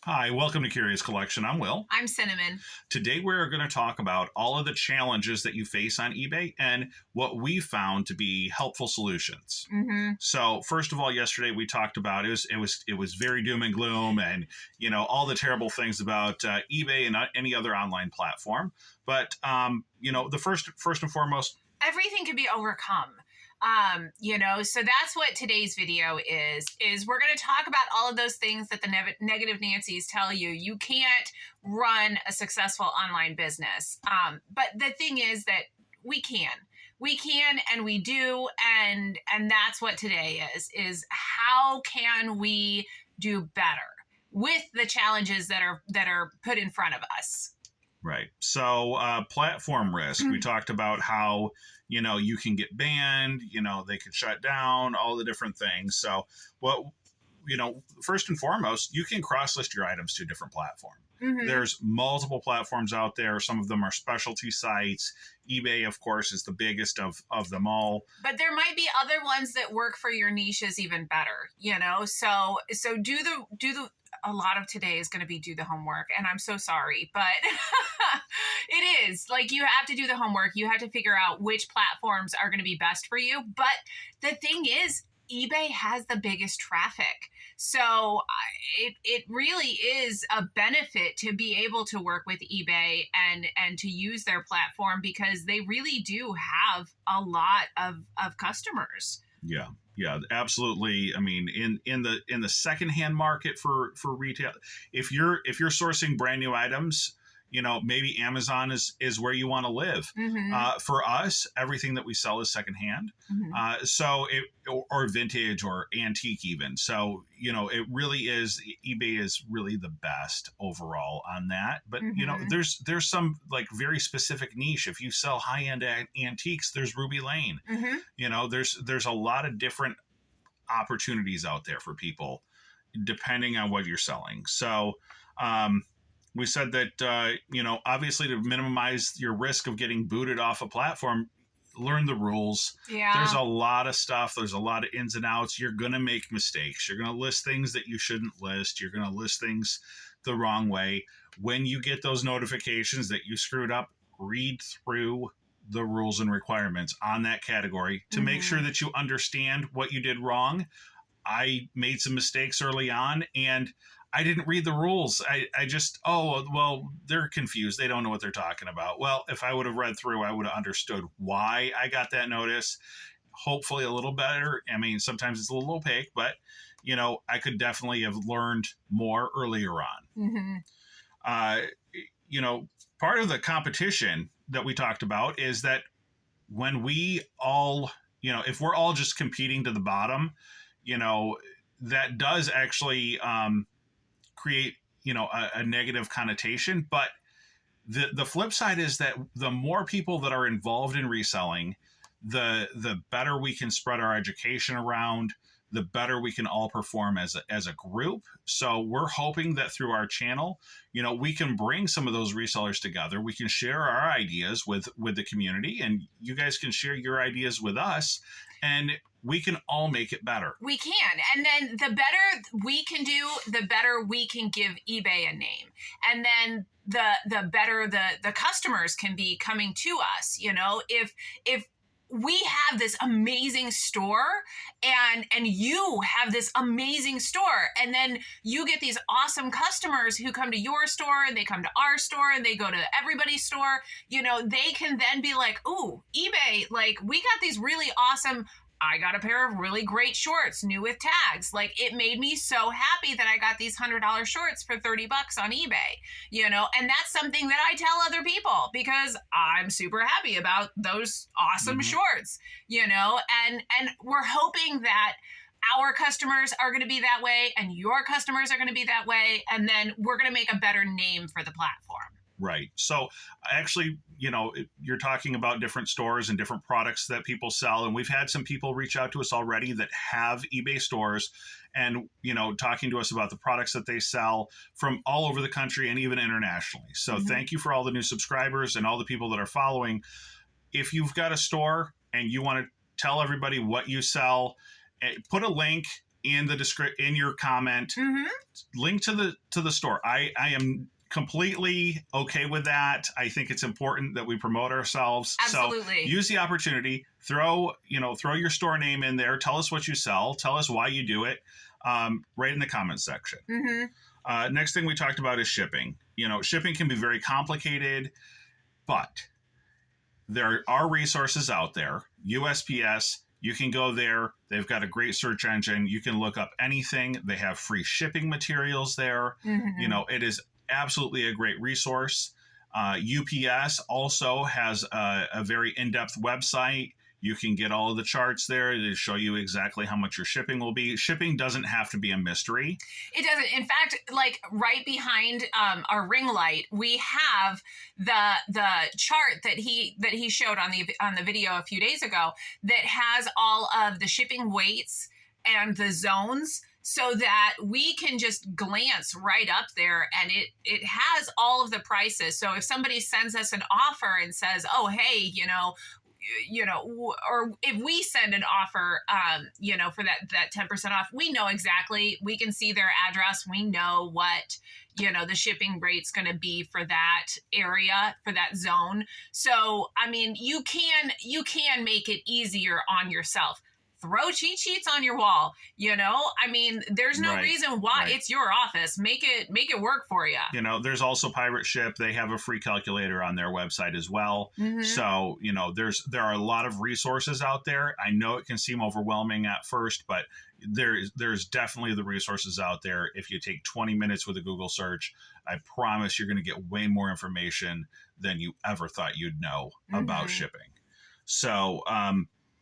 Hi, welcome to Curious Collection. I'm Will. I'm Cinnamon. Today we're going to talk about all of the challenges that you face on eBay and what we found to be helpful solutions. Mm-hmm. So, first of all, yesterday we talked about it was very doom and gloom, and all the terrible things about eBay and any other online platform. But the first and foremost, Everything can be overcome. So that's what today's video is we're going to talk about all of those things that the negative Nancy's tell you. You can't run a successful online business. But the thing is that we can and we do. And that's what today is how can we do better with the challenges that are put in front of us. right? So, platform risk. We talked about how you can get banned. They can shut down all the different things. So, first and foremost, you can cross list your items to a different platform. Mm-hmm. There's multiple platforms out there. Some of them are specialty sites. eBay, of course, is the biggest of them all. But there might be other ones that work for your niches even better, So do the a lot of today is going to be do the homework, and I'm so sorry, but it is like you have to do the homework. You have to figure out which platforms are going to be best for you. But the thing is, eBay has the biggest traffic. So it really is a benefit to be able to work with eBay and to use their platform because they really do have a lot of customers. Yeah, absolutely. I mean, in the secondhand market for retail, if you're sourcing brand new items, maybe Amazon is where you want to live. Mm-hmm. For us, everything that we sell is secondhand, or vintage or antique even. So it really is. eBay is really the best overall on that. But there's some like very specific niche. If you sell high end antiques, there's Ruby Lane. Mm-hmm. There's a lot of different opportunities out there for people depending on what you're selling. So. We said that, obviously to minimize your risk of getting booted off a platform, learn the rules. Yeah. There's a lot of stuff. There's a lot of ins and outs. You're going to make mistakes. You're going to list things that you shouldn't list. You're going to list things the wrong way. When you get those notifications that you screwed up, read through the rules and requirements on that category to make sure that you understand what you did wrong. I made some mistakes early on, and I didn't read the rules. I just, they're confused. They don't know what they're talking about. Well, if I would have read through, I would have understood why I got that notice. Hopefully a little better. I mean, sometimes it's a little opaque, but, I could definitely have learned more earlier on. Part of the competition that we talked about is that when we all, if we're all just competing to the bottom, that does actually create a negative connotation. But the flip side is that the more people that are involved in reselling, the better we can spread our education around, the better we can all perform as a group. So we're hoping that through our channel, we can bring some of those resellers together. We can share our ideas with the community, and you guys can share your ideas with us, and we can all make it better. We can. And then the better we can do, the better we can give eBay a name. And then the better the customers can be coming to us. If we have this amazing store and you have this amazing store, and then you get these awesome customers who come to your store and they come to our store and they go to everybody's store, they can then be like, ooh, eBay, like we got these really awesome, I got a pair of really great shorts, new with tags. Like it made me so happy that I got these $100 shorts for $30 on eBay, and that's something that I tell other people because I'm super happy about those awesome shorts, and we're hoping that our customers are going to be that way and your customers are going to be that way. And then we're going to make a better name for the platform. Right. So actually, you're talking about different stores and different products that people sell. And we've had some people reach out to us already that have eBay stores and, talking to us about the products that they sell from all over the country and even internationally. So thank you for all the new subscribers and all the people that are following. If you've got a store and you want to tell everybody what you sell, put a link in the in your comment, link to the store. I am completely okay with that. I think it's important that we promote ourselves. Absolutely. So use the opportunity, throw your store name in there. Tell us what you sell. Tell us why you do it. Right in the comments section. Next thing we talked about is shipping. Shipping can be very complicated, but there are resources out there. USPS, you can go there. They've got a great search engine. You can look up anything. They have free shipping materials there. It is absolutely a great resource. UPS also has a very in-depth website. You can get all of the charts there to show you exactly how much your shipping will be. Shipping doesn't have to be a mystery. It doesn't. In fact, like right behind our ring light, we have the chart that he showed on the video a few days ago that has all of the shipping weights and the zones, so that we can just glance right up there, and it has all of the prices. So if somebody sends us an offer and says, "Oh, hey, or if we send an offer, for that 10% off, we know exactly, we can see their address. We know what, the shipping rate's going to be for that area, for that zone. So, I mean, you can make it easier on yourself. Throw cheat sheets on your wall. I mean, there's no reason why. It's your office. Make it work for you. There's also Pirate Ship. They have a free calculator on their website as well. So, there are a lot of resources out there. I know it can seem overwhelming at first, but there's definitely the resources out there. If you take 20 minutes with a Google search, I promise you're going to get way more information than you ever thought you'd know about shipping. So,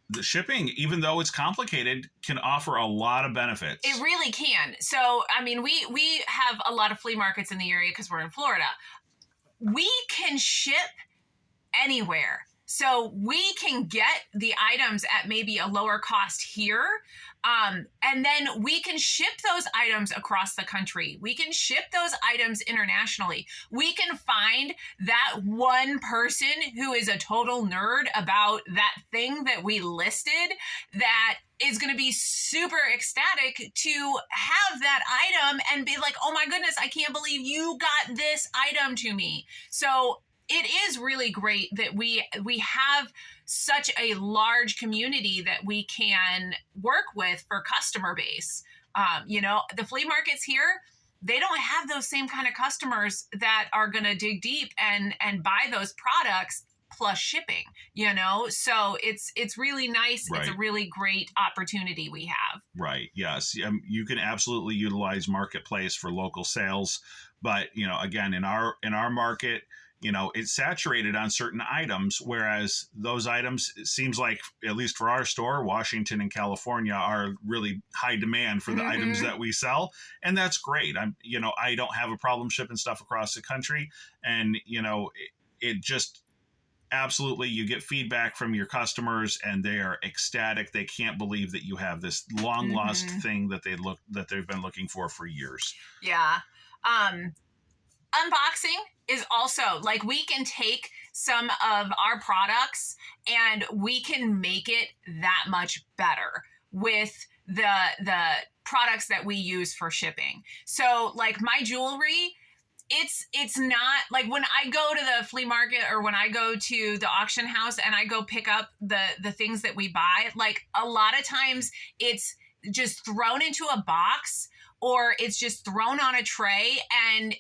the shipping, even though it's complicated, can offer a lot of benefits. It really can. So, I mean, we have a lot of flea markets in the area because we're in Florida. We can ship anywhere. So we can get the items at maybe a lower cost here. And then we can ship those items across the country. We can ship those items internationally. We can find that one person who is a total nerd about that thing that we listed that is going to be super ecstatic to have that item and be like, oh my goodness, I can't believe you got this item to me. So it is really great that we have such a large community that we can work with for customer base. The flea markets here, they don't have those same kind of customers that are going to dig deep and buy those products plus shipping, so it's really nice. Right. It's a really great opportunity we have. Right. Yes. You can absolutely utilize Marketplace for local sales, but again, in our market, it's saturated on certain items, whereas those items, it seems like, at least for our store, Washington and California, are really high demand for the items that we sell. And that's great. I don't have a problem shipping stuff across the country. And, it just absolutely, you get feedback from your customers and they are ecstatic. They can't believe that you have this long lost thing that they've been looking for years. Yeah. Unboxing is also, like, we can take some of our products and we can make it that much better with the products that we use for shipping. So, like, my jewelry, it's not like when I go to the flea market or when I go to the auction house and I go pick up the things that we buy, like, a lot of times it's just thrown into a box or it's just thrown on a tray and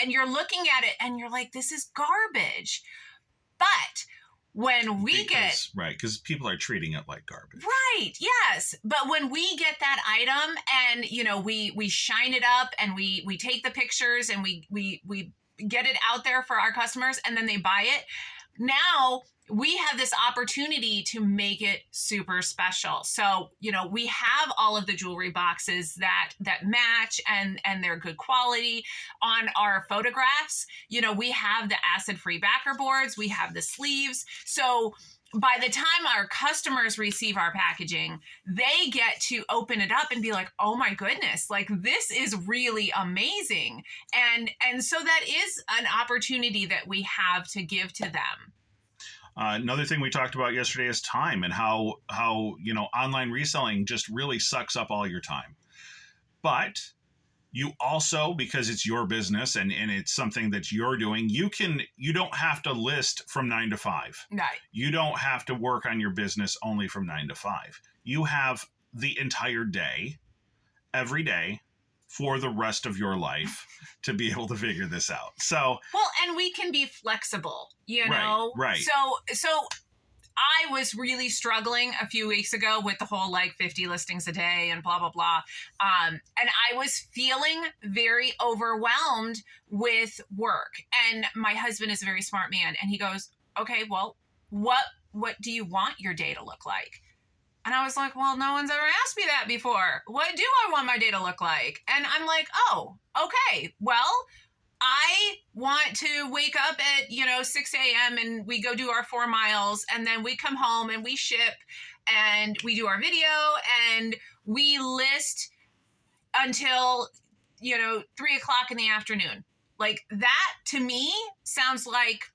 you're looking at it and you're like, this is garbage. But when we because people are treating it like garbage. Right. Yes. But when we get that item and, we shine it up and we take the pictures and we get it out there for our customers and then they buy it. Now we have this opportunity to make it super special. So, we have all of the jewelry boxes that match and they're good quality on our photographs. We have the acid-free backer boards. We have the sleeves. So by the time our customers receive our packaging, they get to open it up and be like, oh my goodness, like, this is really amazing. And so that is an opportunity that we have to give to them. Another thing we talked about yesterday is time, and how online reselling just really sucks up all your time. But you also, because it's your business and it's something that you're doing, you don't have to list from 9 to 5. Right. You don't have to work on your business only from 9 to 5. You have the entire day, every day, for the rest of your life to be able to figure this out. So, well, and we can be flexible, know? Right. So I was really struggling a few weeks ago with the whole 50 listings a day and blah, blah, blah. And I was feeling very overwhelmed with work. And my husband is a very smart man. And he goes, okay, well, what do you want your day to look like? And I was like, well, no one's ever asked me that before. What do I want my day to look like? And I'm like, oh, okay, well, I want to wake up at, 6 a.m. and we go do our 4 miles, and then we come home and we ship and we do our video and we list until, 3 o'clock in the afternoon. Like that to me sounds like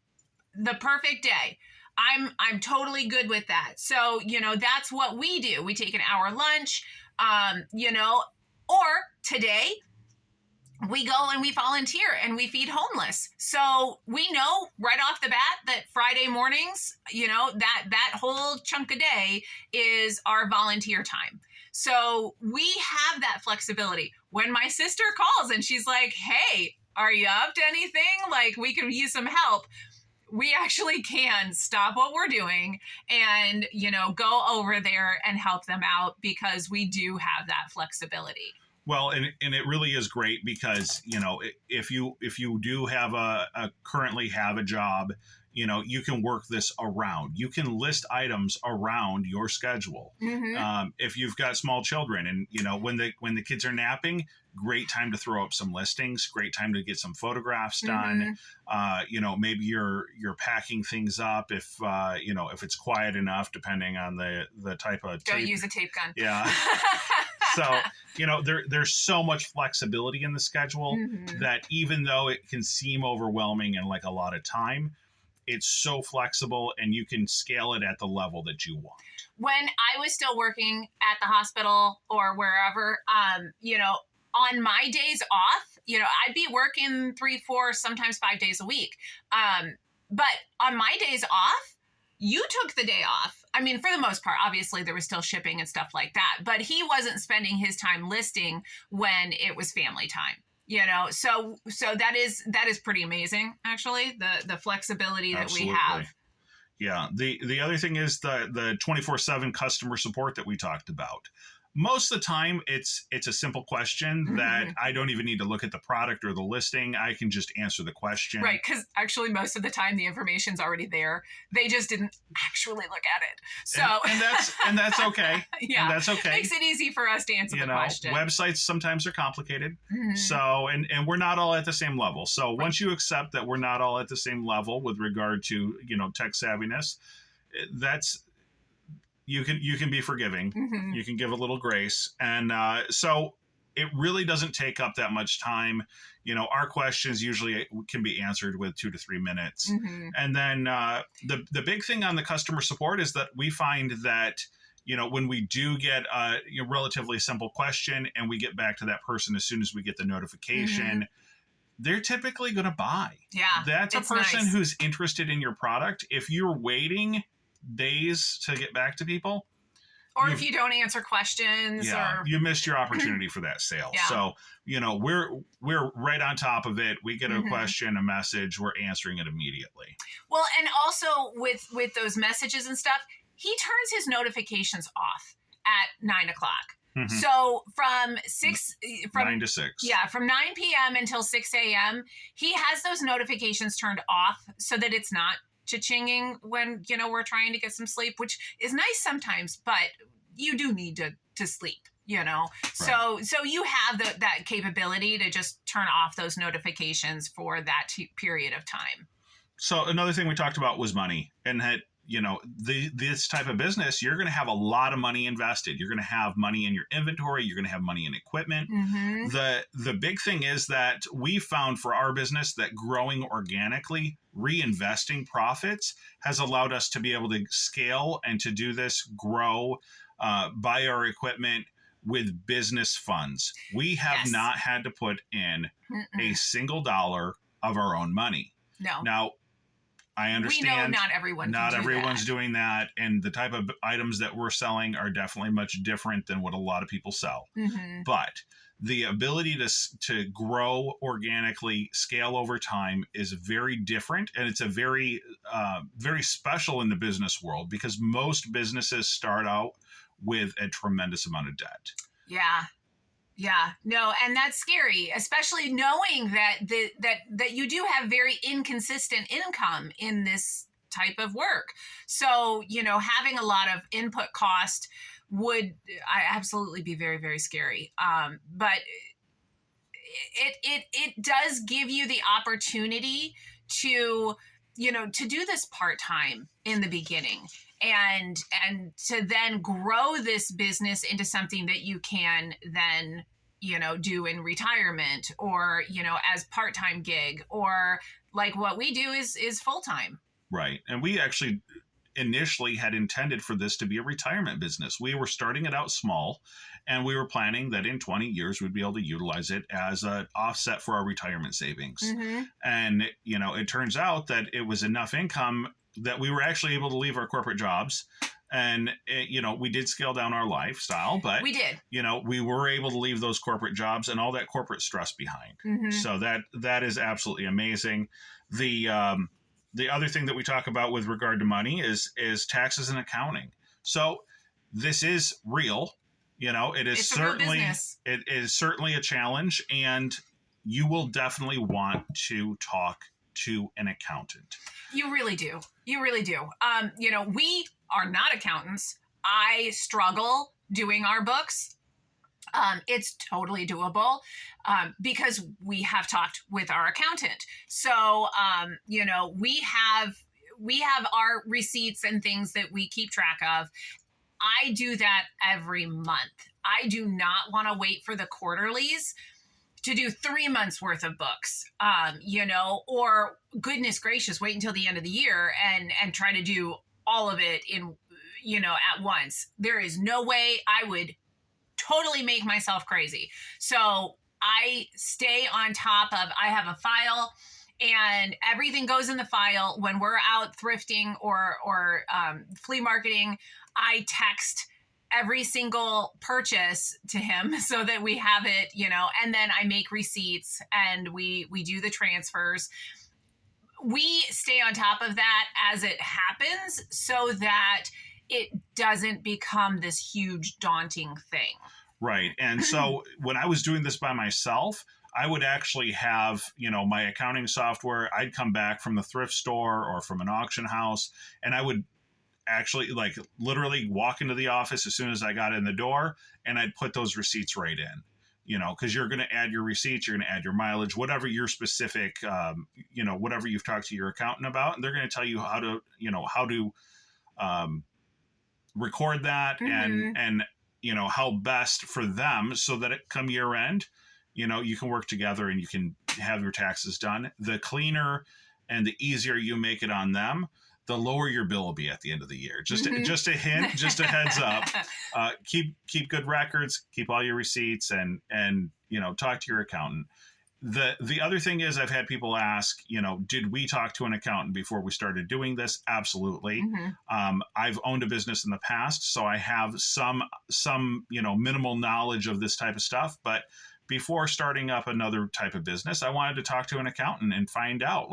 the perfect day. I'm totally good with that. So, that's what we do. We take an hour lunch, or today we go and we volunteer and we feed homeless. So we know right off the bat that Friday mornings, that whole chunk of day is our volunteer time. So we have that flexibility. When my sister calls and she's like, hey, are you up to anything? We could use some help. We actually can stop what we're doing and, go over there and help them out because we do have that flexibility. Well, and it really is great because, if you do have currently have a job, you can work this around. You can list items around your schedule. Mm-hmm. If you've got small children and, when the kids are napping, great time to throw up some listings, great time to get some photographs done. Mm-hmm. Maybe you're packing things up if it's quiet enough, depending on the type of tape. Don't use a tape gun. Yeah. So, there's so much flexibility in the schedule mm-hmm. that even though it can seem overwhelming and like a lot of time, it's so flexible and you can scale it at the level that you want. When I was still working at the hospital or wherever, on my days off, I'd be working 3, 4, sometimes 5 days a week. But on my days off, you took the day off. I mean, for the most part, obviously there was still shipping and stuff like that, but he wasn't spending his time listing when it was family time, so that is pretty amazing, actually, the flexibility that Absolutely. We have. Yeah. The other thing is the 24/7 customer support that we talked about. Most of the time, it's a simple question mm-hmm. that I don't even need to look at the product or the listing. I can just answer the question. Right, because actually most of the time the information's already there. They just didn't actually look at it. So and that's okay. Yeah, and that's okay. Makes it easy for us to answer the question. Websites sometimes are complicated. Mm-hmm. So and we're not all at the same level. So right. Once you accept that we're not all at the same level with regard to tech savviness, that's. You can be forgiving. Mm-hmm. You can give a little grace. And so it really doesn't take up that much time. Our questions usually can be answered with 2 to 3 minutes. Mm-hmm. And then the big thing on the customer support is that we find that, when we do get a relatively simple question and we get back to that person as soon as we get the notification, mm-hmm. they're typically going to buy. Yeah, that's a person nice. Who's interested in your product. If you're waiting days to get back to people, or if you don't answer questions, or you missed your opportunity for that sale. Yeah. So we're right on top of it. We get a mm-hmm. question, a message, we're answering it immediately. Well, and also with those messages and stuff, he turns his notifications off at 9 o'clock. Mm-hmm. So from 9 to 6. Yeah, from 9 p.m. until 6 a.m., he has those notifications turned off so that it's not cha-chinging when, we're trying to get some sleep, which is nice sometimes, but you do need to sleep, Right. So you have that capability to just turn off those notifications for that period of time. So another thing we talked about was money, and that, this type of business, you're going to have a lot of money invested. You're going to have money in your inventory. You're going to have money in equipment. Mm-hmm. The big thing is that we found for our business that growing organically, reinvesting profits has allowed us to be able to scale and to do this, grow, buy our equipment with business funds. We have Yes. not had to put in Mm-mm. a single dollar of our own money. No. Now, I understand We know not everyone not can do everyone's that. doing that, and the type of items that we're selling are definitely much different than what a lot of people sell. Mm-hmm. But the ability to grow organically, scale over time is very different, and it's a very very special in the business world because most businesses start out with a tremendous amount of debt. Yeah. Yeah, no, and that's scary, especially knowing that you do have very inconsistent income in this type of work. So, having a lot of input cost would absolutely be very, very scary. But it does give you the opportunity to do this part-time in the beginning and to then grow this business into something that you can then do in retirement or as part-time gig, or like what we do is full-time. Right. And we actually initially had intended for this to be a retirement business. We were starting it out small, and we were planning that in 20 years we'd be able to utilize it as an offset for our retirement savings. Mm-hmm. And it turns out that it was enough income that we were actually able to leave our corporate jobs, and we did scale down our lifestyle, but We did. we were able to leave those corporate jobs and all that corporate stress behind. Mm-hmm. So that is absolutely amazing. The other thing that we talk about with regard to money is taxes and accounting. So this is real. It is It's a real certainly business. it is certainly a challenge, and you will definitely want to talk to an accountant. You really do. You really do. We are not accountants. I struggle doing our books. It's totally doable because we have talked with our accountant. So, we have our receipts and things that we keep track of. I do that every month. I do not want to wait for the quarterlies to do 3 months worth of books, or goodness gracious, wait until the end of the year and try to do all of it in, at once. There is no way. I would totally make myself crazy. So I stay on top of, I have a file and everything goes in the file. When we're out thrifting or flea marketing, I text every single purchase to him so that we have it, and then I make receipts and we do the transfers. We stay on top of that as it happens so that it doesn't become this huge daunting thing. Right. And so when I was doing this by myself, I would actually have, my accounting software. I'd come back from the thrift store or from an auction house, and I would actually literally walk into the office as soon as I got in the door, and I'd put those receipts right in, because you're going to add your receipts, you're going to add your mileage, whatever your specific, whatever you've talked to your accountant about, and they're going to tell you how to record that Mm-hmm. and how best for them so that it come year end, you can work together and you can have your taxes done. The cleaner and the easier you make it on them, the lower your bill will be at the end of the year. Just a hint, just a heads up. Keep good records, keep all your receipts, and talk to your accountant. The other thing is, I've had people ask, did we talk to an accountant before we started doing this? Absolutely. Mm-hmm. I've owned a business in the past, so I have some minimal knowledge of this type of stuff. But before starting up another type of business, I wanted to talk to an accountant and find out,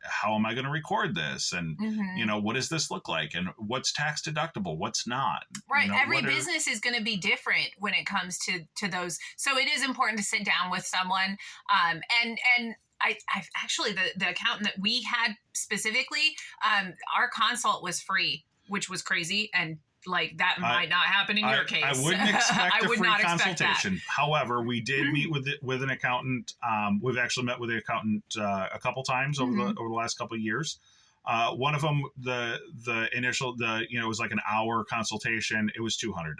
how am I going to record this? And, Mm-hmm. what does this look like? And what's tax deductible? What's not? Right. Every business is going to be different when it comes to those. So it is important to sit down with someone. And I've actually, the accountant that we had specifically, our consult was free, which was crazy. And that might not happen in your case. I wouldn't expect I a would free not expect consultation. that. However, we did meet with an accountant. We've actually met with the accountant a couple times over the last couple of years. One of them, the initial, it was like an hour consultation. It was $200.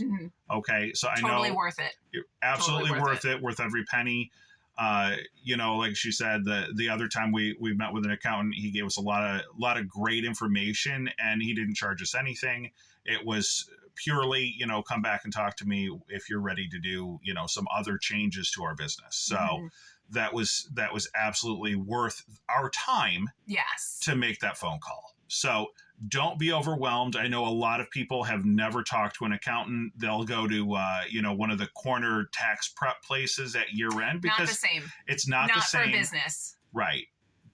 Mm-hmm. Okay, so I Totally know worth it. absolutely Totally worth it, worth every penny. Like she said, the other time we met with an accountant, he gave us a lot of great information, and he didn't charge us anything. It was purely, come back and talk to me if you're ready to do, some other changes to our business. So Mm-hmm. that was absolutely worth our time. Yes. To make that phone call. So don't be overwhelmed. I know a lot of people have never talked to an accountant. They'll go to, one of the corner tax prep places at year end because not the same. It's not the same. Not for business. Right.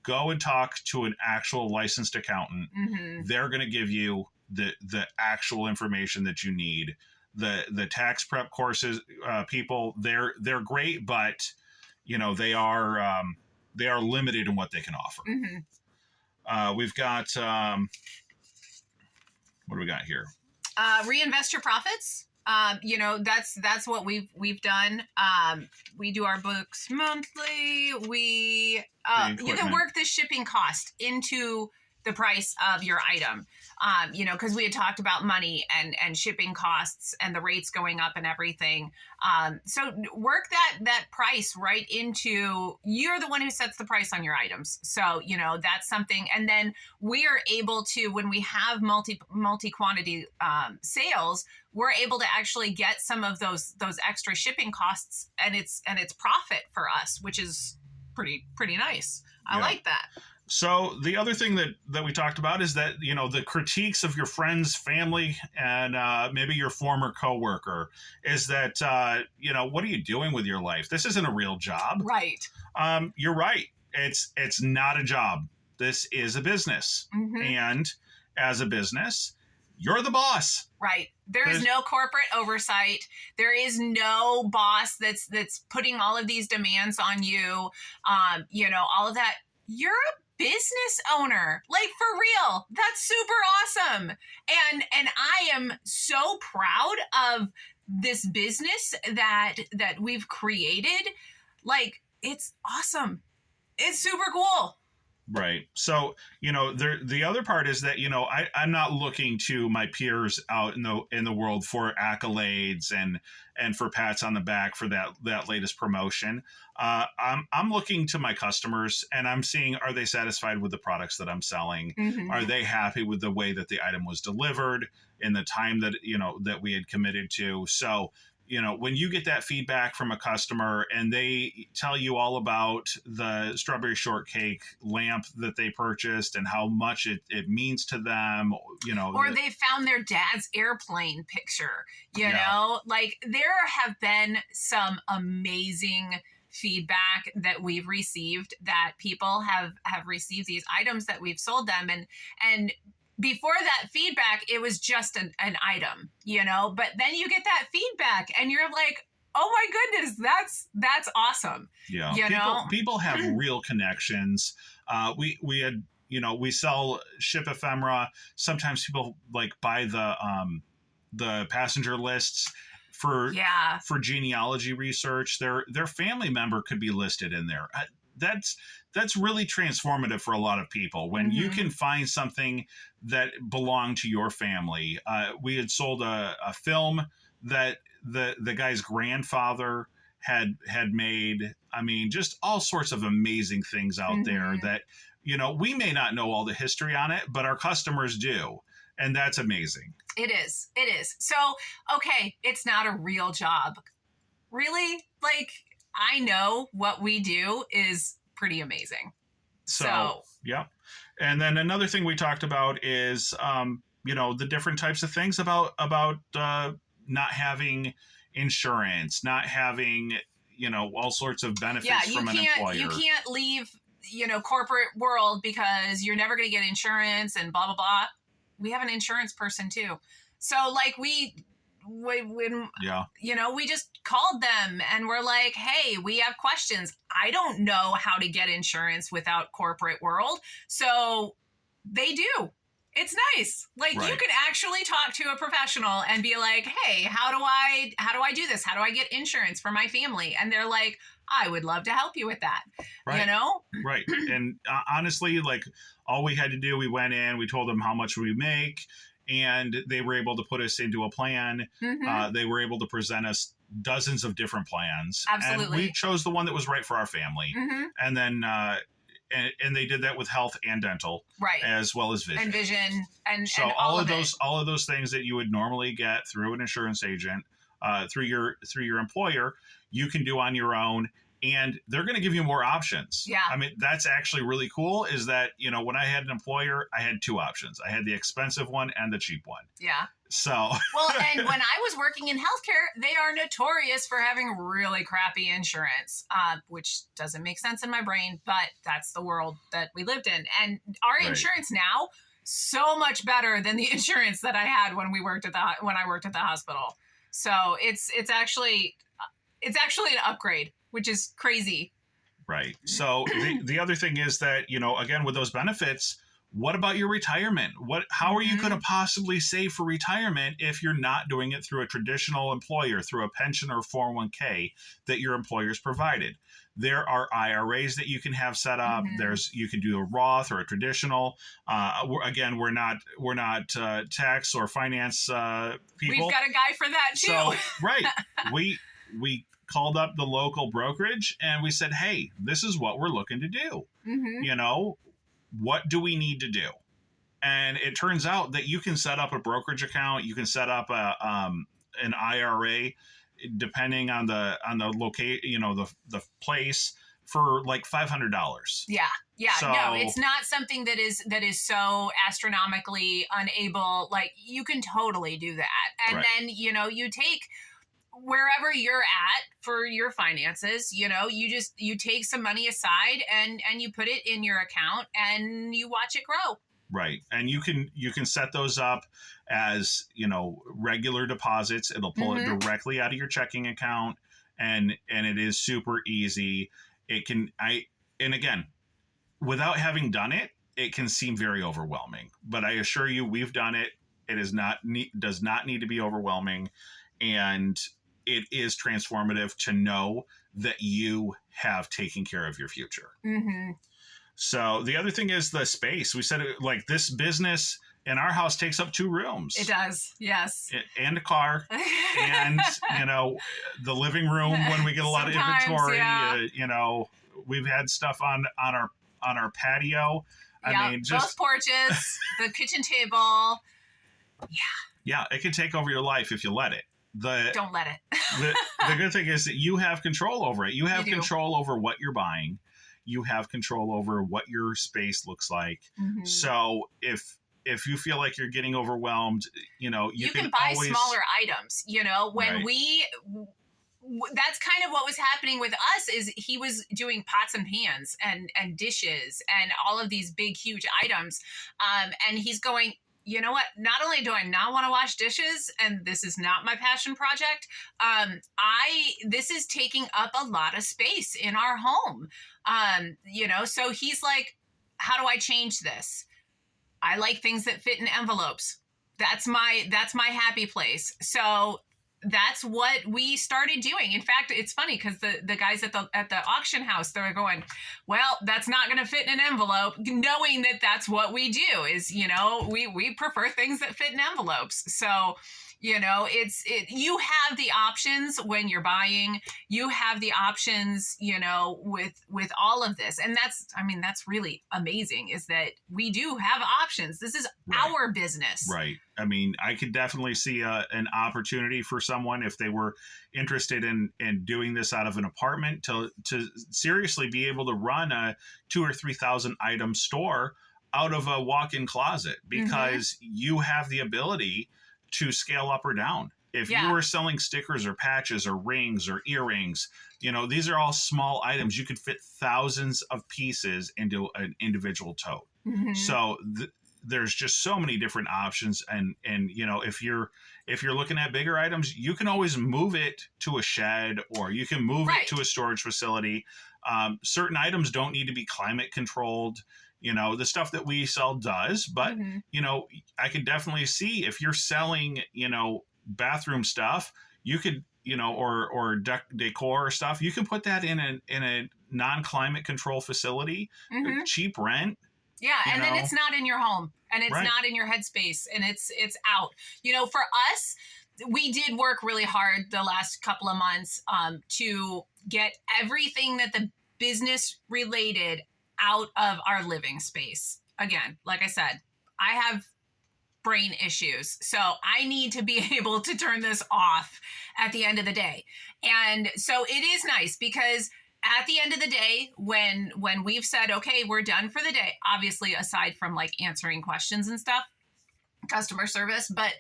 Go and talk to an actual licensed accountant. Mm-hmm. They're going to give you the actual information that you need. The tax prep courses, people, they're great, but they are limited in what they can offer. Mm-hmm. We've got what do we got here? Reinvest your profits. That's what we've done. We do our books monthly. You can work the shipping cost into the price of your item. Because we had talked about money and shipping costs and the rates going up and everything. So work that price right into, you're the one who sets the price on your items. So, that's something. And then we are able to, when we have multi-quantity sales, we're able to actually get some of those extra shipping costs, and it's profit for us, which is pretty nice. I like that. So the other thing that we talked about is that, the critiques of your friends, family, and maybe your former coworker is that, what are you doing with your life? This isn't a real job. Right. You're right. It's not a job. This is a business. Mm-hmm. And as a business, you're the boss. Right. There's no corporate oversight. There is no boss that's putting all of these demands on you. All of that. You're a business owner, like, for real. That's super awesome. And I am so proud of this business that we've created. Like, it's awesome. It's super cool. Right. So, the other part is that, I'm not looking to my peers out in the world for accolades and for pats on the back for that latest promotion. I'm looking to my customers, and I'm seeing, are they satisfied with the products that I'm selling? Mm-hmm. Are they happy with the way that the item was delivered in the time that, that we had committed to? So, when you get that feedback from a customer and they tell you all about the strawberry shortcake lamp that they purchased and how much it means to them, or they found their dad's airplane picture, like, there have been some amazing feedback that we've received, that people have received these items that we've sold them, and before that feedback, it was just an item, but then you get that feedback and you're like, oh my goodness, that's awesome. Yeah. People have real connections. We had, we sell ship ephemera. Sometimes people buy the passenger lists for genealogy research. Their family member could be listed in there. That's really transformative for a lot of people when you can find something that belonged to your family. We had sold a film that the guy's grandfather had made. I mean, just all sorts of amazing things out there that, we may not know all the history on it, but our customers do. And that's amazing. It is. So, okay, it's not a real job. Really? Like, I know what we do is pretty amazing. So yeah. And then another thing we talked about is, the different types of things about not having insurance, not having, all sorts of benefits from an employer. You can't leave, corporate world because you're never going to get insurance and blah, blah, blah. We have an insurance person too. So like we just called them and we're like, hey, we have questions. I don't know how to get insurance without corporate world. So they do. It's nice. Like, right. You can actually talk to a professional and be like, hey, how do I do this? How do I get insurance for my family? And they're like, I would love to help you with that. Right. You know? Right. And honestly, like all we had to do, we went in, we told them how much we make, and they were able to put us into a plan. Mm-hmm. They were able to present us dozens of different plans. Absolutely. And we chose the one that was right for our family. Mm-hmm. And then, and they did that with health and dental, Right. as well as vision. And vision and So and all of those things that you would normally get through an insurance agent, through your employer, you can do on your own, and they're going to give you more options. Yeah. I mean, that's actually really cool. Is that, when I had an employer, I had two options. I had the expensive one and the cheap one. Yeah. So well, and when I was working in healthcare, they are notorious for having really crappy insurance, which doesn't make sense in my brain, but that's the world that we lived in. And our Right. insurance now, so much better than the insurance that I had when I worked at the hospital. So it's actually an upgrade, which is crazy. Right. So the other thing is that, again, with those benefits, what about your retirement? How are you going to possibly save for retirement if you're not doing it through a traditional employer, through a pension or 401k that your employer's provided? There are IRAs that you can have set up. You can do a Roth or a traditional. Again, we're not tax or finance people. We've got a guy for that too. So right, we called up the local brokerage and we said, hey, this is what we're looking to do. What do we need to do? And it turns out that you can set up a brokerage account. You can set up an IRA, depending on the location, the place, for like $500. Yeah. So, no, it's not something that is so astronomically unable. Like, you can totally do that. And Right. then, you take wherever you're at for your finances, you take some money aside and you put it in your account and you watch it grow. Right. And you can set those up as, regular deposits. It'll pull it directly out of your checking account, and it is super easy. And again, without having done it, it can seem very overwhelming, but I assure you, we've done it. It does not need to be overwhelming, and it is transformative to know that you have taken care of your future. Mm-hmm. So the other thing is the space. We said, like, this business in our house takes up 2 rooms. It does. Yes. And a car, and, the living room when we get a lot of inventory. Yeah. We've had stuff on our patio. I mean, just both porches, the kitchen table. Yeah, it can take over your life if you let it. Don't let it. the good thing is that you have control over it. You have control over what you're buying. You have control over what your space looks like. Mm-hmm. So if you feel like you're getting overwhelmed, you can buy always smaller items. When right. That's kind of what was happening with us. Is he was doing pots and pans and dishes and all of these big, huge items, and he's going, you know what? Not only do I not want to wash dishes, and this is not my passion project, this is taking up a lot of space in our home. So he's like, how do I change this? I like things that fit in envelopes. That's my happy place. So that's what we started doing. In fact, it's funny because the guys at the auction house, they're going, well, that's not going to fit in an envelope, knowing that that's what we do is, we prefer things that fit in envelopes. So, you have the options when you're buying, you have the options, with all of this. And that's really amazing, is that we do have options. This is right. our business. Right. I mean, I could definitely see an opportunity for someone, if they were interested in doing this out of an apartment, to seriously be able to run a 2,000 or 3,000 item store out of a walk-in closet, because you have the ability to scale up or down. If you were selling stickers or patches or rings or earrings, these are all small items. You could fit thousands of pieces into an individual tote. Mm-hmm. So there's just so many different options. And if you're looking at bigger items, you can always move it to a shed, or you can move it to a storage facility. Certain items don't need to be climate controlled. The stuff that we sell does, but, I could definitely see if you're selling, bathroom stuff, you could, or decor stuff, you can put that in a non-climate control facility, Mhm. cheap rent. Yeah, and then know? it's not in your home, and it's Right. not in your headspace, and it's out. For us, we did work really hard the last couple of months to get everything that the business related out of our living space. Again, like I said, I have brain issues, so I need to be able to turn this off at the end of the day. And so it is nice because at the end of the day, when we've said, okay, we're done for the day, obviously aside from like answering questions and stuff, customer service, but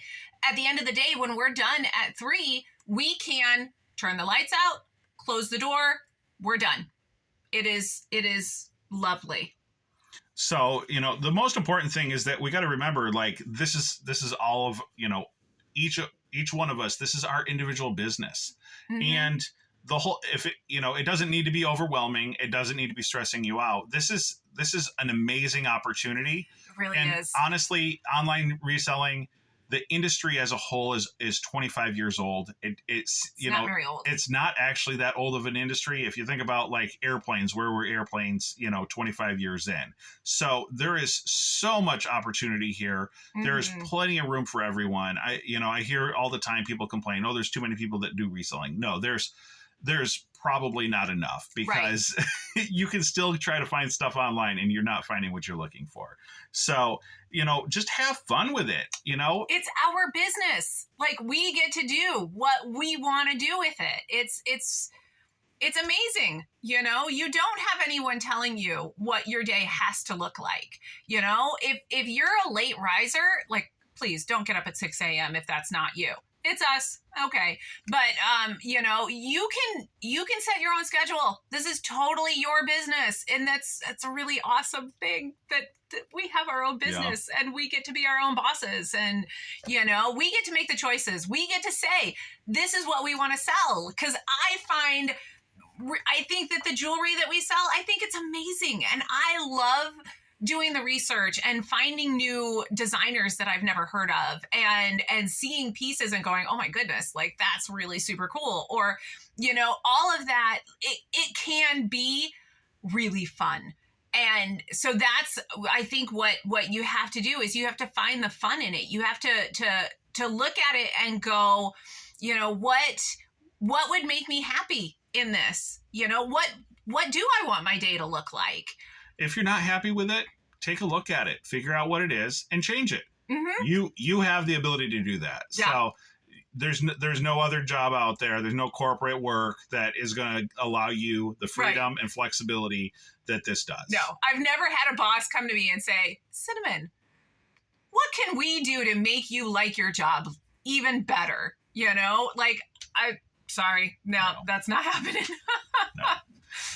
at the end of the day, when we're done at 3, we can turn the lights out, close the door, we're done. It is lovely. So, the most important thing is that we got to remember, like, this is all of, each one of us, this is our individual business. Mhm. And the whole, if it, it doesn't need to be overwhelming. It doesn't need to be stressing you out. This is an amazing opportunity. It really And is. honestly, online reselling, the industry as a whole is 25 years old. It's not very old. It's not actually that old of an industry. If you think about like airplanes, where were airplanes, 25 years in? So there is so much opportunity here. Mhm. There's plenty of room for everyone. I hear all the time people complain, oh, there's too many people that do reselling. No, there's probably not enough, because you can still try to find stuff online and you're not finding what you're looking for. So, just have fun with it, It's our business. Like, we get to do what we want to do with it. It's amazing. You don't have anyone telling you what your day has to look like. If you're a late riser, like, please don't get up at 6 a.m. if that's not you. It's us. Okay. But, you can set your own schedule. This is totally your business. And that's a really awesome thing that we have our own business and we get to be our own bosses. And, we get to make the choices. We get to say, this is what we want to sell. Because I think that the jewelry that we sell, I think it's amazing. And I love doing the research and finding new designers that I've never heard of, and seeing pieces and going, oh my goodness, like, that's really super cool. Or, all of that, it can be really fun. And so that's, I think what you have to do is you have to find the fun in it. You have to look at it and go, what would make me happy in this? What do I want my day to look like? If you're not happy with it, take a look at it, figure out what it is, and change it. Mm-hmm. You have the ability to do that. Yeah. So there's no other job out there. There's no corporate work that is going to allow you the freedom and flexibility that this does. No, I've never had a boss come to me and say, Cinnamon, what can we do to make you like your job even better? Sorry, no, that's not happening. No.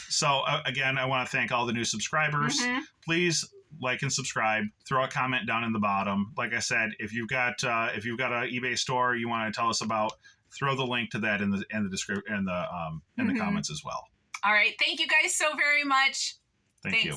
So again, I want to thank all the new subscribers. Mm-hmm. Please like and subscribe. Throw a comment down in the bottom. Like I said, if you've got an eBay store you want to tell us about, throw the link to that in the description, in the comments as well. All right, thank you guys so very much. Thank you.